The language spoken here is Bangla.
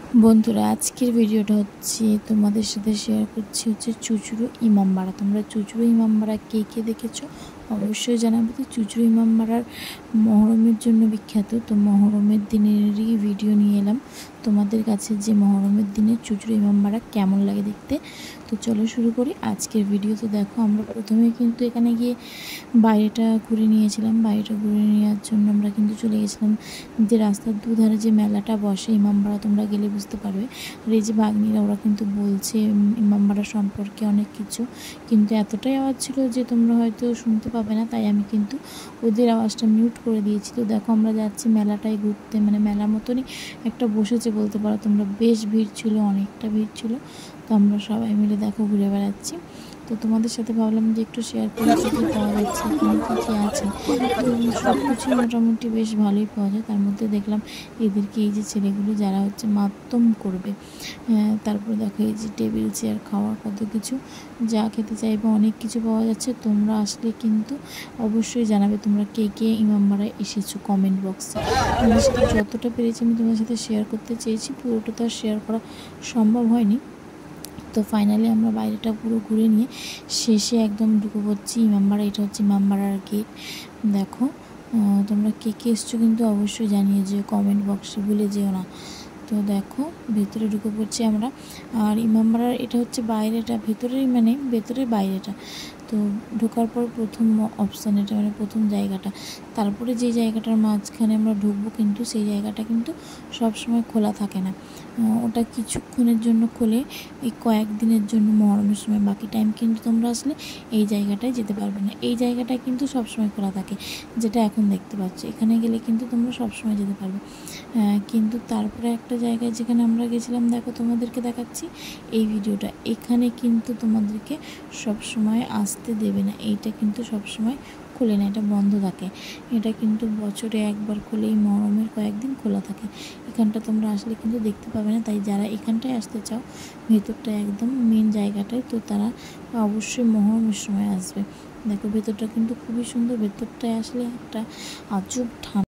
বন্ধুরা আজকের ভিডিওটা হচ্ছে তোমাদের সাথে শেয়ার করছি হচ্ছে চুঁচুড়ো ইমামবাড়া। তোমরা চুঁচুড়ো ইমামবাড়া কে কে দেখেছো অবশ্যই জানাবে। তো চুঁচুড়ো ইমামবাড়ার মহরমের জন্য বিখ্যাত। তো মহরমের দিনেরই ভিডিও নিয়ে এলাম তোমাদের কাছে, যে মহরমের দিনে চুঁচুড়ো ইমামবাড়া কেমন লাগে দেখতে। তো চলো শুরু করি আজকের ভিডিও। তো দেখো, আমরা প্রথমে কিন্তু এখানে গিয়ে বাইরেটা ঘুরে নিয়েছিলাম। বাইরেটা ঘুরে নেওয়ার জন্য আমরা কিন্তু চলে গেছিলাম যে রাস্তার দুধারে যে মেলাটা বসে ইমামবাড়া, তোমরা গেলে বুঝতে পারবে। আর এই যে ভাগ্নিরা, ওরা কিন্তু বলছে ইমামবাড়া সম্পর্কে অনেক কিছু, কিন্তু এতটাই আওয়াজ ছিল যে তোমরা হয়তো শুনতে পাবে না, তাই আমি কিন্তু ওদের আওয়াজটা মিউট করে দিয়েছি। তো দেখো, আমরা যাচ্ছি মেলাটায় ঘুরতে, মানে মেলার মতনই একটা বসেছে বলতে পারো তোমরা। বেশ ভিড় ছিল, অনেকটা ভিড় ছিল। তো আমরা সবাই মিলে দেখো ঘুরে বেড়াচ্ছি। তো তোমাদের সাথে ভাবলাম যে একটু শেয়ার করি কী কী পাওয়া যাচ্ছে, এখানে কী কী আছে। তো সব কিছুই মোটামুটি বেশ ভালোই পাওয়া যায়। তার মধ্যে দেখলাম এদেরকে, এই যে ছেলেগুলো যারা হচ্ছে মাতম করবে, তারপরে দেখো এই যে টেবিল চেয়ার, খাওয়ার কত কিছু, যা খেতে চাইবে অনেক কিছু পাওয়া যাচ্ছে। তোমরা আসলে কিন্তু অবশ্যই জানাবে তোমরা কে কে ইমামবাড়ায় এসেছো কমেন্ট বক্সে। তোমাদের সাথে যতটা পেরেছি আমি তোমাদের সাথে শেয়ার করতে চেয়েছি, পুরোটা তো আর শেয়ার করা সম্ভব হয়নি। তো ফাইনালি আমরা বাইরেটা পুরো ঘুরে নিয়ে শেষে একদম ঢুকে পড়ছি ইমামবাড়া। এটা হচ্ছে ইমামবাড়ার গেট। দেখো, তোমরা কে কে এসছো কিন্তু অবশ্যই জানিয়ে যেও কমেন্ট বক্সে, ভুলে যেও না। তো দেখো ভেতরে ঢুকে পড়ছি আমরা। আর ইমামবাড়ার এটা হচ্ছে বাইরেটা, ভেতরের মানে ভেতরের বাইরেটা। তো ঢোকার পর প্রথম অপশান এটা, মানে প্রথম জায়গাটা। তারপরে যে জায়গাটার মাঝখানে আমরা ঢুকবো, কিন্তু সেই জায়গাটা কিন্তু সব সময় খোলা থাকে না। ওটা কিছুক্ষণের জন্য খোলে, এই কয়েকদিনের জন্য মহরমের সময়। বাকি টাইম কিন্তু তোমরা আসলে এই জায়গাটায় যেতে পারবে না। এই জায়গাটা কিন্তু সবসময় খোলা থাকে, যেটা এখন দেখতে পাচ্ছ। এখানে গেলে কিন্তু তোমরা সবসময় যেতে পারবে। কিন্তু তারপরে একটা জায়গায় যেখানে আমরা গেছিলাম, দেখো তোমাদেরকে দেখাচ্ছি এই ভিডিওটা। এখানে কিন্তু তোমাদেরকে সবসময় আসতে দেবে না, এইটা কিন্তু সবসময় খোলে না, এটা বন্ধ থাকে। এটা কিন্তু বছরে একবার খোলেই, মহরমের কয়েকদিন খোলা থাকে। এখানটা তোমরা আসলে কিন্তু দেখতে পাবে না, তাই যারা এখানটায় আসতে চাও, ভেতরটা একদম মেন জায়গাটায়, তো তারা অবশ্যই মহরমের সময় আসবে। দেখো ভেতরটা কিন্তু খুবই সুন্দর। ভেতরটায় আসলে একটা আজব ঠান্ডা।